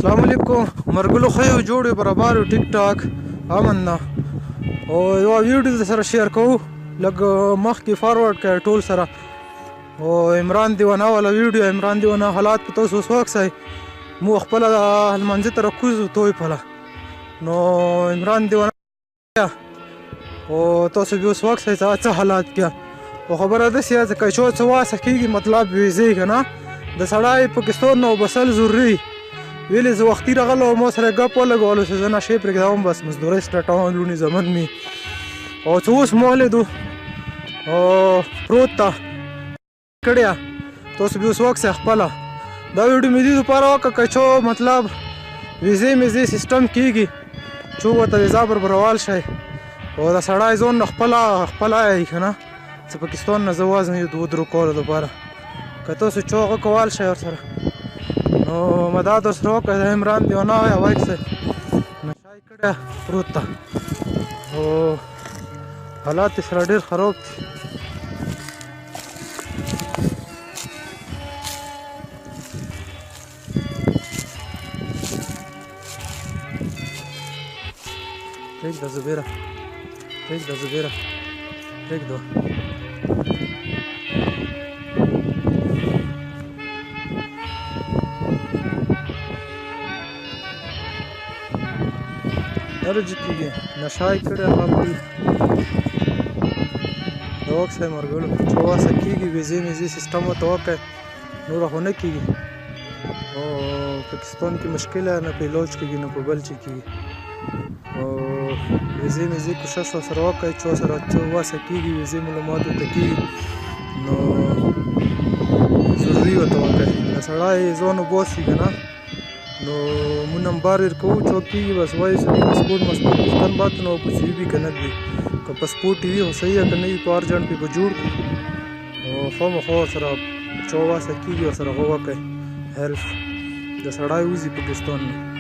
السلام علیکم مرګلو خیو جوړې برابر ټیک ټاک امن نه او یو ویډیو سره شیر کوو لږ مخکې فارورډ کړئ ټول سره او عمران دیوانه والا ویډیو عمران دیوانه حالات په تاسو وسوکسئ مو خپل لمانځه ته راکوزو توی پله نو عمران دیوانه او تاسو بیا وسوکسئ څه حالات کې او خبره داسې ده که چا څه واسه کېږي مطلب ویزې که نه د سړی پاکستان نه وبسل ضروري ویلې زه وختي راغلی وم ما سره یې ګپ ولګولو چې زه نشې پرېږدوم بس مزدورۍ سټارټوم لونې زمن مې او څه اوس ما ولیدو او پروت ته کړې تاسو بیا اوس وکسئ خپله دا ویډیو مې دې دپاره وکړه که چا مطلب ویزې میزې سیسټم کېږي چې ورته ویزا برابرول شئ او د سړی ځان نه خپله یې که نه چې پاکستان نه زه وځم یو دوه درو کالو دپاره که تاسو چا هغه کول شئ ورسره نو مدد ورسره وکړئ د عمران دیوانه وایه وایسئ نشه یې کړې پروت ته او حالات یې سره ډېر خراب دي پرېږده زبیره پرېږده زبیره پرېږده درجه کېږي نشه یې کړې هغه پرې د وکسئ مرګلو چې واسه کېږي ویزې میزې سیسټم ورته وکړئ نوره خو نه کېږي او پاکستان کې مشکل نه په علاج کېږي نه په بل څه کېږي او ویزې میزې کوشش ورسره وکړئ چې ورسره څه واسه کېږي ویزې معلومات ورته کېږي نو ضروري ورته وکړئ د سړی ځان وباسي که نه نو مون نمبر ورکوو چې کېږي بس وایي چې پاسپورټ پوښتنه باید نه وکړو چې وي که نه وي که پاسپورټ یې وي خو صحیح ده که نه وي په ارجنټ پې به جوړ کړو نو خامخا ورسره چې واسه کېږي ورسره هغه وکړئ هیلپ د سړی وځي پاکستان نه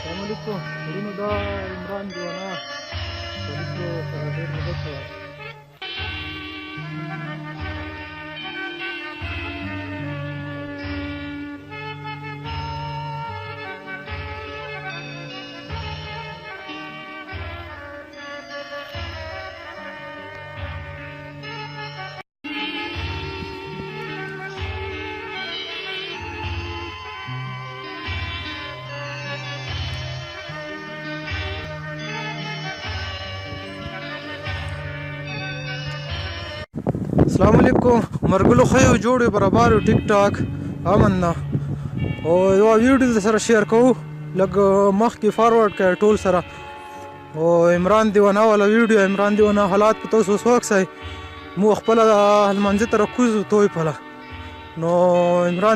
السلام علیکم وروڼو دا عمران دیوانه پولیسو سره ډېر مدد کړی السلام علیکم مرګلو خیو جوړې برابر ټیک ټاک امن نه او یو ویډیو سره شیر کوو لږ مخکې فارورډ کړئ ټول سره او عمران دیوانه والا ویډیو عمران دیوانه حالات په تاسو وسوکسئ مو خپله لمانځه ته راکوزو توی پله نو عمران